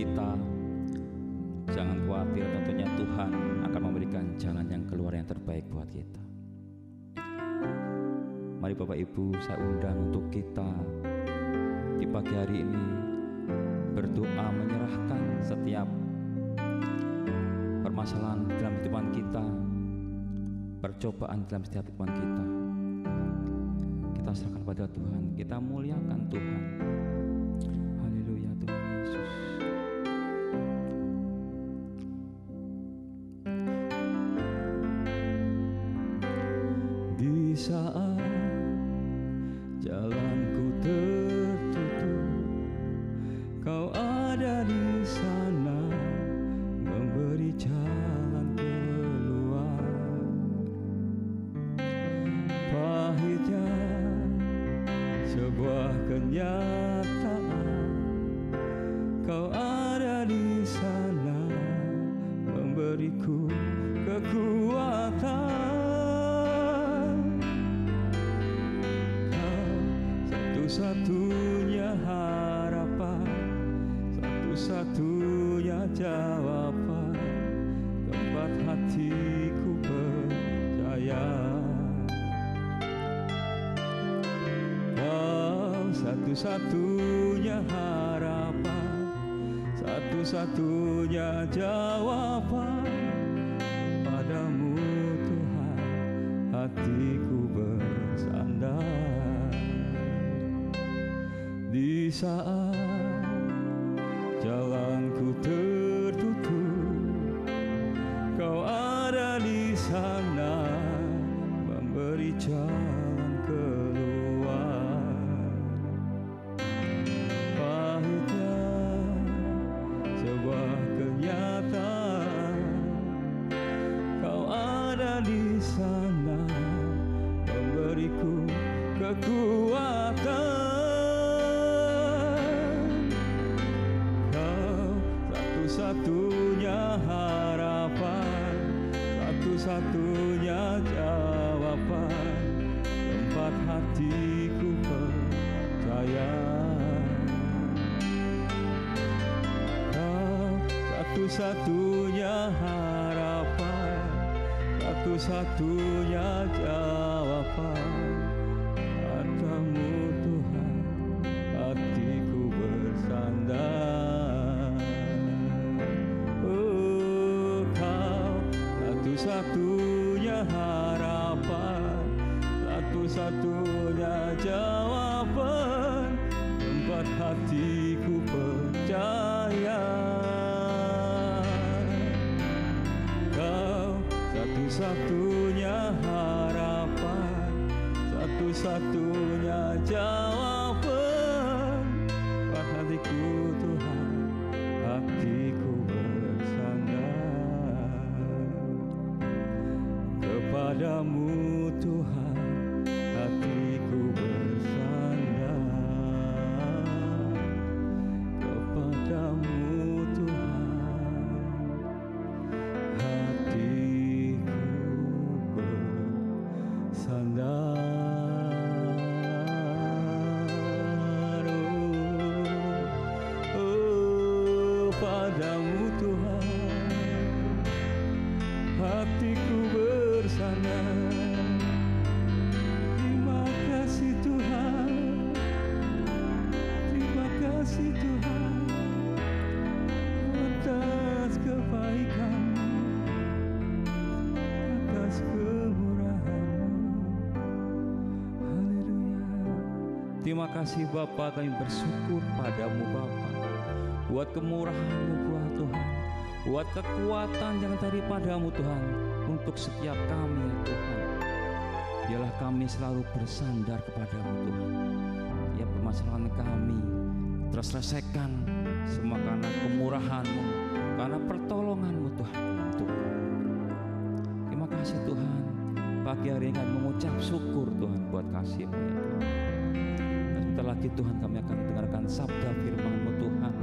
kita. Jangan khawatir, tentunya Tuhan akan memberikan jalan yang keluar yang terbaik buat kita. Mari Bapak Ibu, saya undang untuk kita di pagi hari ini berdoa menyerahkan setiap permasalahan dalam kehidupan kita, percobaan dalam setiap kehidupan kita. Kita serahkan pada Tuhan, kita muliakan Tuhan. Haleluya Tuhan Yesus. Di saat jalanku tertutup, Kau ada di sana memberi jalan keluar. Pahitnya sebuah kenyataan, Kau ada di sana memberiku kekuatan. Satu-satunya harapan, satu-satunya jawaban, tempat hatiku percaya. Kau satu-satunya harapan, satu-satunya jawaban. Padamu Tuhan hatiku bersandar. Di saat jalanku tertutup, Kau ada di sana memberi jalan keluar. Pahitnya sebuah kenyataan, Kau ada di sana memberiku kekuatan. Satu-satunya harapan, satu-satunya jawaban, tempat hatiku percaya. Kau satu-satunya harapan, satu-satunya jawaban. Padamu Tuhan hatiku bersandar. Satu-satunya harapan, satu-satunya jawaban, tempat hatiku percaya. Kau satu-satunya harapan, satu-satunya jawaban, tempat hatiku Tuhan, hatiku bersandar. Kepadamu Tuhan hatiku bersandar. Kepadamu Tuhan hatiku bersandar. Oh, padamu Tuhan hatiku bersandar. Terima kasih Tuhan, terima kasih Tuhan atas kebaikan-Mu, atas kemurahan-Mu. Haleluya. Terima kasih Bapa, kami bersyukur padamu Bapa, buat kemurahan-Mu buat Tuhan, buat kekuatan yang daripadamu Tuhan untuk setiap kami ya Tuhan. Biarlah kami selalu bersandar kepadamu Tuhan. Tiap permasalahan kami terselesaikan semua karena kemurahan-Mu, karena pertolongan-Mu Tuhan. Terima kasih Tuhan. Pagi hari ini kami mengucap syukur Tuhan buat kasih-Mu ya Tuhan. Dan sebentar lagi Tuhan kami akan mendengarkan sabda firman-Mu Tuhan.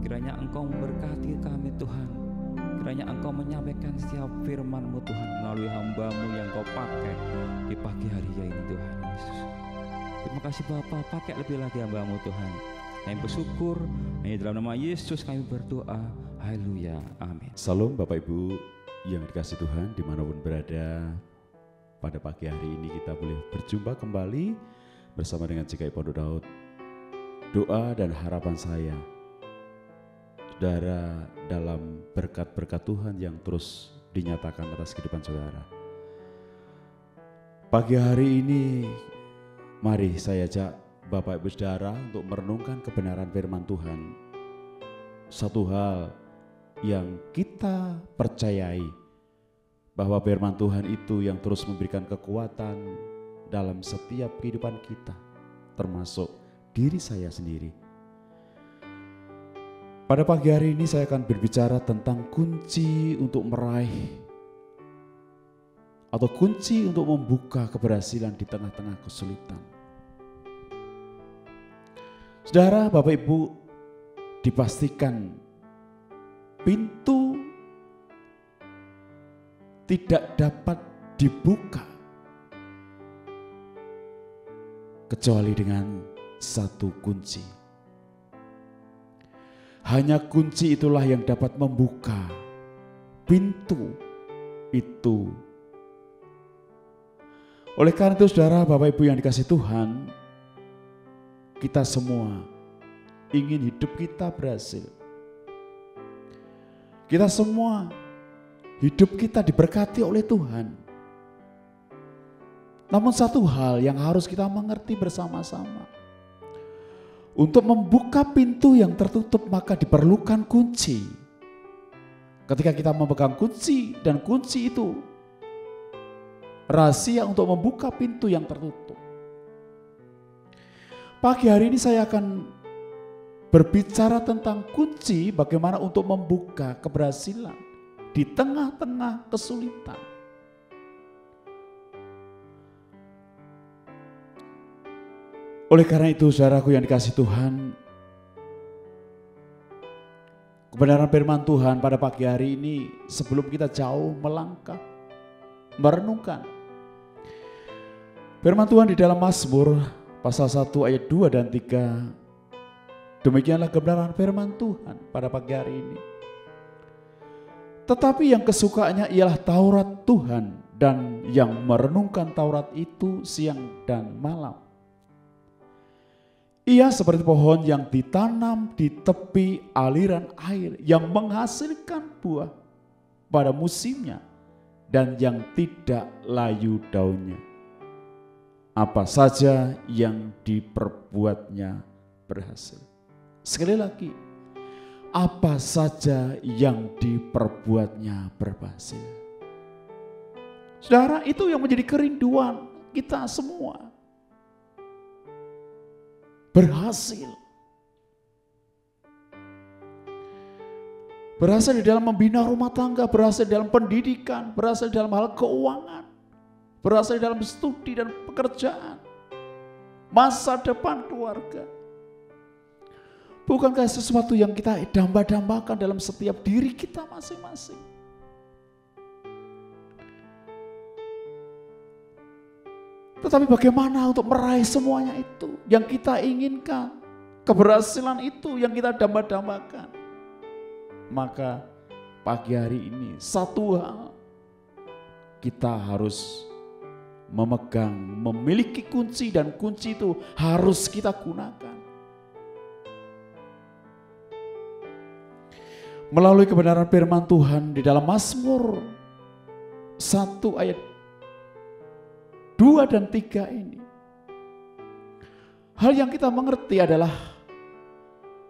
Kiranya Engkau memberkati kami Tuhan. Kiranya Engkau menyampaikan setiap firman-Mu Tuhan melalui hamba-Mu yang Kau pakai di pagi hari ini Tuhan Yesus. Terima kasih Bapa, pakai lebih lagi hamba-Mu Tuhan. Kami bersyukur Hanya dalam nama Yesus kami berdoa. Haleluya. Amin. Salam Bapak Ibu yang dikasihi Tuhan dimanapun berada. Pada pagi hari ini kita boleh berjumpa kembali bersama dengan GKI Pondok Daud. Doa dan harapan saya, saudara, dalam berkat-berkat Tuhan yang terus dinyatakan atas kehidupan saudara. Pagi hari ini mari saya ajak Bapak Ibu Saudara untuk merenungkan kebenaran firman Tuhan. Satu hal yang kita percayai, bahwa firman Tuhan itu yang terus memberikan kekuatan dalam setiap kehidupan kita, termasuk diri saya sendiri. Pada pagi hari ini saya akan berbicara tentang kunci untuk meraih atau kunci untuk membuka keberhasilan di tengah-tengah kesulitan. Saudara, Bapak Ibu, dipastikan pintu tidak dapat dibuka kecuali dengan satu kunci. Hanya kunci itulah yang dapat membuka pintu itu. Oleh karena itu saudara, Bapak Ibu yang dikasihi Tuhan, kita semua ingin hidup kita berhasil. Kita semua hidup kita diberkati oleh Tuhan. Namun satu hal yang harus kita mengerti bersama-sama. Untuk membuka pintu yang tertutup maka diperlukan kunci. Ketika kita memegang kunci dan kunci itu rahasia untuk membuka pintu yang tertutup. Pagi hari ini saya akan berbicara tentang kunci bagaimana untuk membuka keberhasilan di tengah-tengah kesulitan. Oleh karena itu saudaraku yang dikasihi Tuhan, kebenaran firman Tuhan pada pagi hari ini sebelum kita jauh melangkah, merenungkan firman Tuhan di dalam Mazmur Pasal 1 ayat 2 dan 3. Demikianlah kebenaran firman Tuhan pada pagi hari ini. Tetapi yang kesukaannya ialah Taurat Tuhan, dan yang merenungkan Taurat itu siang dan malam. Ia seperti pohon yang ditanam di tepi aliran air, yang menghasilkan buah pada musimnya dan yang tidak layu daunnya. Apa saja yang diperbuatnya berhasil. Sekali lagi, apa saja yang diperbuatnya berhasil. Saudara, itu yang menjadi kerinduan kita semua. Berhasil. Berhasil di dalam membina rumah tangga, berhasil dalam pendidikan, berhasil dalam hal keuangan, berhasil dalam studi dan pekerjaan, masa depan keluarga. Bukankah sesuatu yang kita damba-dambakan dalam setiap diri kita masing-masing? Tetapi bagaimana untuk meraih semuanya itu yang kita inginkan, keberhasilan itu yang kita damba-dambakan? Maka pagi hari ini satu hal, kita harus memegang, memiliki kunci, dan kunci itu harus kita gunakan. Melalui kebenaran firman Tuhan di dalam Mazmur 1 ayat 2 dan 3 ini. Hal yang kita mengerti adalah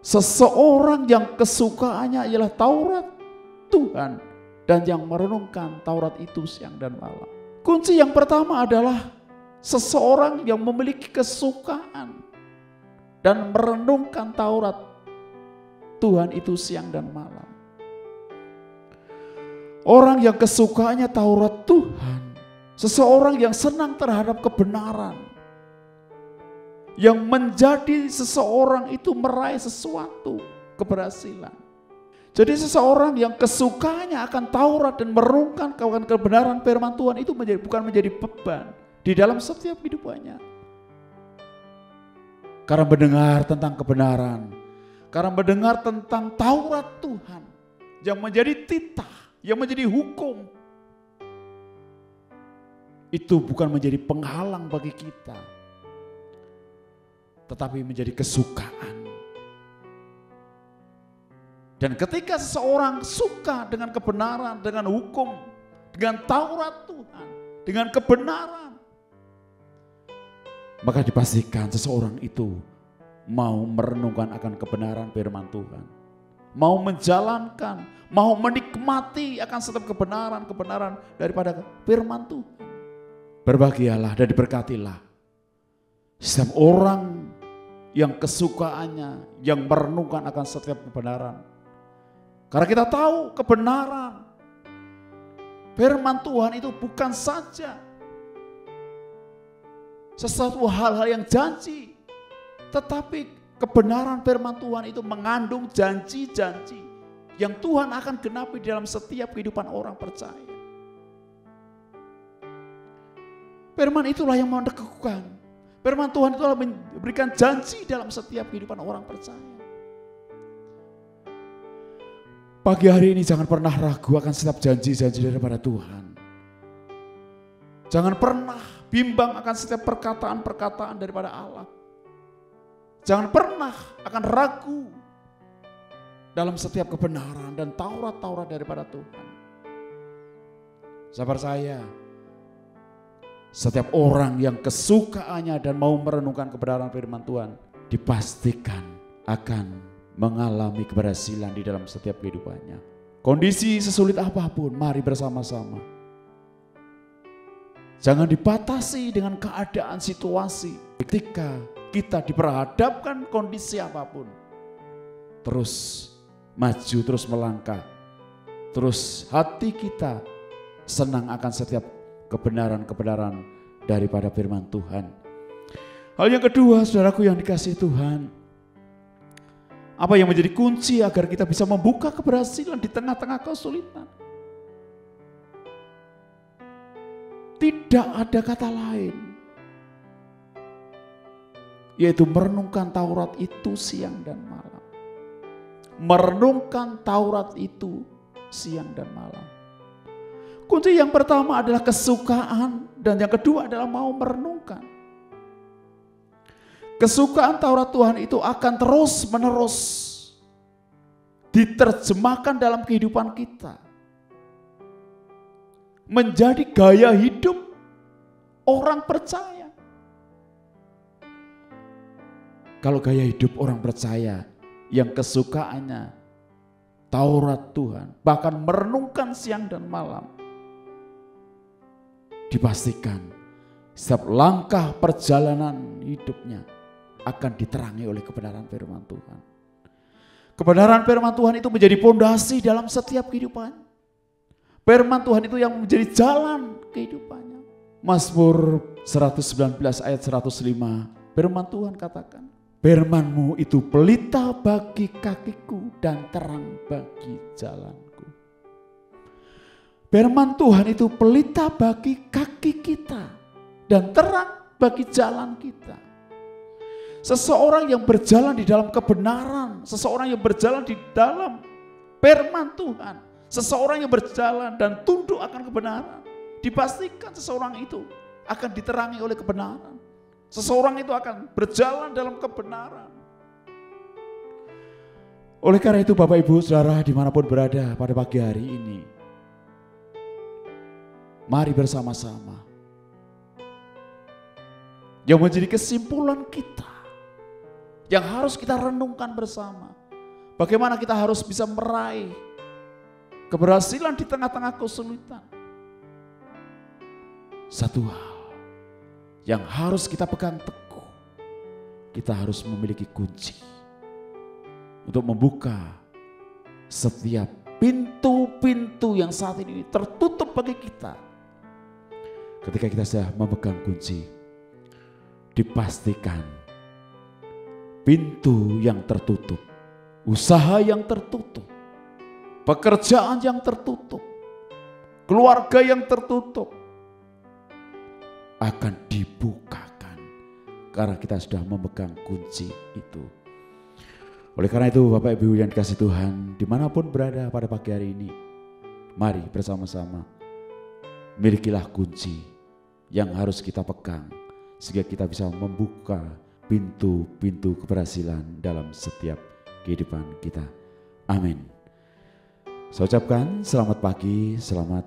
seseorang yang kesukaannya ialah Taurat Tuhan dan yang merenungkan Taurat itu siang dan malam. Kunci yang pertama adalah seseorang yang memiliki kesukaan dan merenungkan Taurat Tuhan itu siang dan malam. Orang yang kesukaannya Taurat Tuhan, seseorang yang senang terhadap kebenaran, yang menjadi seseorang itu meraih sesuatu keberhasilan. Jadi seseorang yang kesukaannya akan Taurat dan merenungkan kebenaran firman Tuhan itu bukan menjadi beban di dalam setiap kehidupannya. Karena mendengar tentang kebenaran, Karena mendengar tentang Taurat Tuhan yang menjadi titah, yang menjadi hukum, itu bukan menjadi penghalang bagi kita, tetapi menjadi kesukaan. Dan ketika seseorang suka dengan kebenaran, dengan hukum, dengan Taurat Tuhan, dengan kebenaran, maka dipastikan seseorang itu mau merenungkan akan kebenaran firman Tuhan, mau menjalankan, mau menikmati akan setiap kebenaran-kebenaran daripada firman Tuhan. Berbahagialah dan diberkatilah setiap orang yang kesukaannya, yang merenungkan akan setiap kebenaran. Karena kita tahu kebenaran firman Tuhan itu bukan saja sesuatu hal-hal yang janji, tetapi kebenaran firman Tuhan itu mengandung janji-janji yang Tuhan akan genapi dalam setiap kehidupan orang percaya. Firman itulah yang meneguhkan. Firman Tuhan itulah memberikan janji dalam setiap kehidupan orang percaya. Pagi hari ini jangan pernah ragu akan setiap janji-janji daripada Tuhan. Jangan pernah bimbang akan setiap perkataan-perkataan daripada Allah. Jangan pernah akan ragu dalam setiap kebenaran dan Taurat-Taurat daripada Tuhan. Sahabat saya, setiap orang yang kesukaannya dan mau merenungkan kebenaran firman Tuhan dipastikan akan mengalami keberhasilan di dalam setiap kehidupannya. Kondisi sesulit apapun, mari bersama-sama. Jangan dibatasi dengan keadaan situasi. Ketika kita diperhadapkan kondisi apapun, terus maju, terus melangkah. Terus hati kita senang akan setiap kebenaran-kebenaran daripada firman Tuhan. Hal yang kedua, saudaraku yang dikasihi Tuhan, apa yang menjadi kunci agar kita bisa membuka keberhasilan di tengah-tengah kesulitan? Tidak ada kata lain, yaitu merenungkan Taurat itu siang dan malam. Merenungkan Taurat itu siang dan malam. Kunci yang pertama adalah kesukaan, dan yang kedua adalah mau merenungkan. Kesukaan Taurat Tuhan itu akan terus-menerus diterjemahkan dalam kehidupan kita. Menjadi gaya hidup orang percaya. Kalau gaya hidup orang percaya yang kesukaannya Taurat Tuhan, bahkan merenungkan siang dan malam, dipastikan setiap langkah perjalanan hidupnya akan diterangi oleh kebenaran firman Tuhan. Kebenaran firman Tuhan itu menjadi fondasi dalam setiap kehidupan. Firman Tuhan itu yang menjadi jalan kehidupannya. Mazmur 119 ayat 105, firman Tuhan katakan, firman-Mu itu pelita bagi kakiku dan terang bagi jalanku. Firman Tuhan itu pelita bagi kaki kita dan terang bagi jalan kita. Seseorang yang berjalan di dalam kebenaran, seseorang yang berjalan di dalam firman Tuhan, seseorang yang berjalan dan tunduk akan kebenaran, dipastikan seseorang itu akan diterangi oleh kebenaran. Seseorang itu akan berjalan dalam kebenaran. Oleh karena itu Bapak Ibu Saudara dimanapun berada pada pagi hari ini, mari bersama-sama yang menjadi kesimpulan kita, yang harus kita renungkan bersama. Bagaimana kita harus bisa meraih keberhasilan di tengah-tengah kesulitan. Satu hal yang harus kita pegang teguh, kita harus memiliki kunci untuk membuka setiap pintu-pintu yang saat ini tertutup bagi kita. Ketika kita sudah memegang kunci, dipastikan pintu yang tertutup, usaha yang tertutup, pekerjaan yang tertutup, keluarga yang tertutup akan dibukakan karena kita sudah memegang kunci itu. Oleh karena itu Bapak Ibu yang dikasihi Tuhan, dimanapun berada pada pagi hari ini, mari bersama-sama milikilah kunci yang harus kita pegang sehingga kita bisa membuka pintu-pintu keberhasilan dalam setiap kehidupan kita. Amin. Saya ucapkan selamat pagi, selamat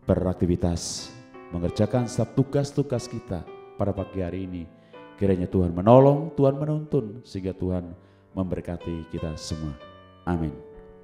beraktivitas, mengerjakan setiap tugas-tugas kita pada pagi hari ini. Kiranya Tuhan menolong, Tuhan menuntun, sehingga Tuhan memberkati kita semua. Amin.